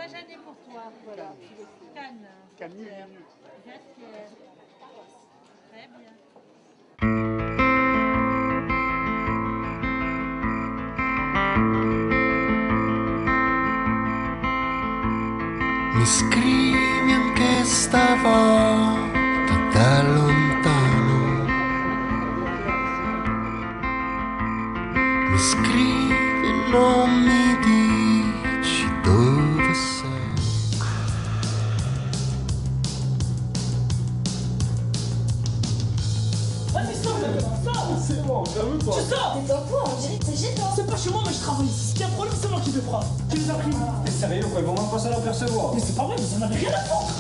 pas gêné pour toi. Voilà. Cannes. Camille. Jasquière. Très bien. Mi scrivi anche stavolta da lontano. Mi scrivi e non mi dici dove sei. Vas-y, sors maintenant, sors. C'est bon, calme pas. Tu sors. Mais dans quoi on dirait que c'est chez toi. C'est pas chez moi, mais je travaille ici. S'il y a un problème, c'est moi qui le prends. Tu les as pris. T'es sérieux quoi, ils vont même pas s'en apercevoir. Mais c'est pas vrai, vous en avez rien à foutre.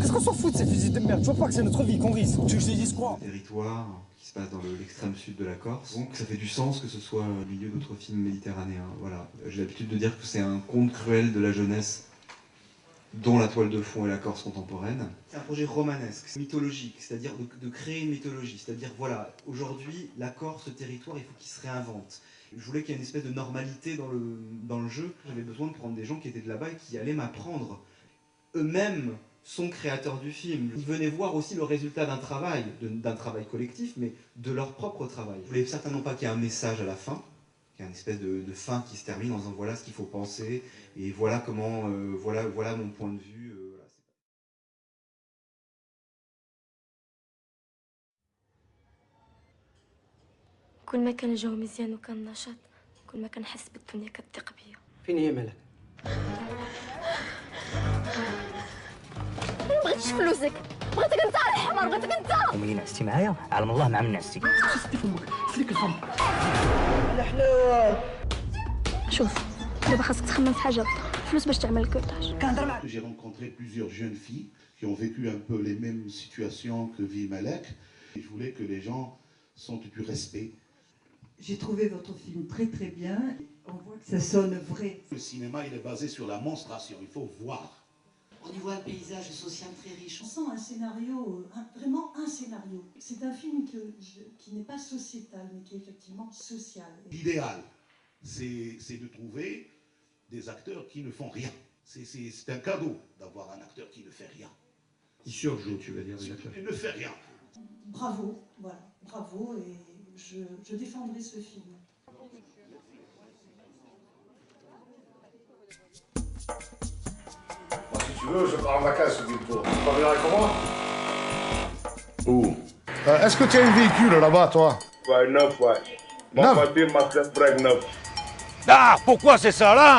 Qu'est-ce qu'on s'en fout de ces fusils de merde? Tu vois pas que c'est notre vie qu'on risque. Tu veux que je te dise quoi? Territoire qui se passe dans l'extrême sud de la Corse. Donc ça fait du sens que ce soit au milieu d'autres films méditerranéens. Voilà. J'ai l'habitude de dire que c'est un conte cruel de la jeunesse dont la toile de fond est la Corse contemporaine. C'est un projet romanesque, mythologique, c'est-à-dire de créer une mythologie. C'est-à-dire, voilà, aujourd'hui, la Corse, ce territoire, il faut qu'il se réinvente. Je voulais qu'il y ait une espèce de normalité dans le jeu. J'avais besoin de prendre des gens qui étaient de là-bas et qui allaient m'apprendre. Eux-mêmes sont créateurs du film. Ils venaient voir aussi le résultat d'un travail collectif, mais de leur propre travail. Je voulais certainement pas qu'il y ait un message à la fin, qu'il y ait une espèce de fin qui se termine en disant voilà ce qu'il faut penser, et voilà comment, voilà mon point de vue. Voilà. كل ما كان الجو مزيان وكان نشاط كل ما كنحس بالدنيا كتضيق بيا. فين هي مالك؟ ما بغيتش فلوسك بغيتك انت على الحمار بغيتك انت. وملي نعستي معايا علم الله مع من نعستي. سدي فمك سليك الفم. الحلال. شوف دابا خاصك تخمم في حاجه وحده فلوس باش تعمل الكوطاج. J'ai rencontré plusieurs jeunes filles qui ont vécu un peu les mêmes situations que vit Malek. Et je voulais que les gens sentent du respect. J'ai trouvé votre film très très bien. On voit que ça sonne vrai. Le cinéma, il est basé sur la monstration. Il faut voir. On y voit un paysage social très riche. On sent un scénario, vraiment un scénario. C'est un film qui n'est pas sociétal, mais qui est effectivement social. L'idéal, c'est de trouver des acteurs qui ne font rien. C'est un cadeau d'avoir un acteur qui ne fait rien. Qui surjoue, tu veux dire, les acteurs. Il ne fait rien. Bravo, voilà, bravo, et je défendrai ce film. Si tu veux, je pars en vacances bientôt. Tu vas venir avec moi? Où? Est-ce que tu as un véhicule là-bas, toi? Ouais, neuf, ouais. Mon voiture, ma flèche break neuf. Ah, pourquoi c'est ça, là?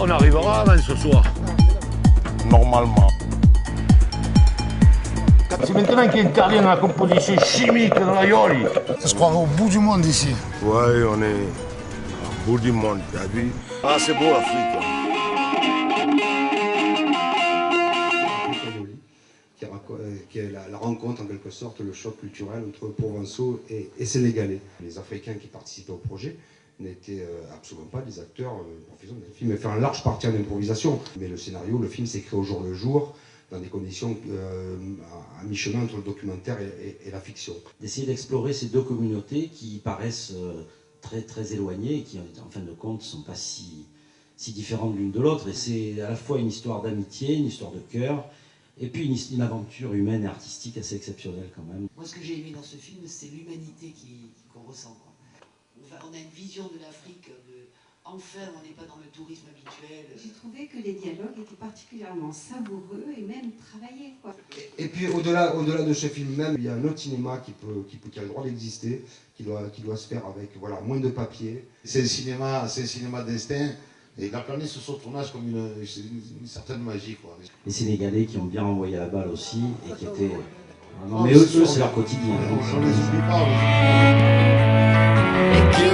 On arrivera avant ce soir. Normalement. C'est maintenant qu'il intervient dans la composition chimique de l'aioli. Je crois au bout du monde ici. Ouais, on est au bout du monde, t'as vu? Ah, c'est beau l'Afrique. Qui est la rencontre en quelque sorte, le choc culturel entre provençaux et sénégalais. Les Africains qui participaient au projet n'étaient absolument pas des acteurs professionnels. Le film est fait en large partie en improvisation, mais le scénario, le film s'écrit au jour le jour, dans des conditions à mi-chemin entre le documentaire et la fiction. D'essayer d'explorer ces deux communautés qui paraissent très, très éloignées et qui, en fin de compte, ne sont pas si différentes l'une de l'autre. Et c'est à la fois une histoire d'amitié, une histoire de cœur, et puis une aventure humaine et artistique assez exceptionnelle quand même. Moi, ce que j'ai aimé dans ce film, c'est l'humanité qu'on ressent. Quoi. On a une vision de l'Afrique, enfin, on n'est pas dans le tourisme habituel. J'ai trouvé que les dialogues étaient particulièrement savoureux et même travaillés. Quoi. Et puis au-delà de ce film même, il y a un autre cinéma qui a le droit d'exister, qui doit se faire avec moins de papier. C'est le cinéma d'instinct. Et il a plané sur son tournage comme une certaine magie. Quoi. Les Sénégalais qui ont bien envoyé la balle aussi et qui étaient... Non, mais eux c'est leur quotidien. On ne les oublie pas. Et qui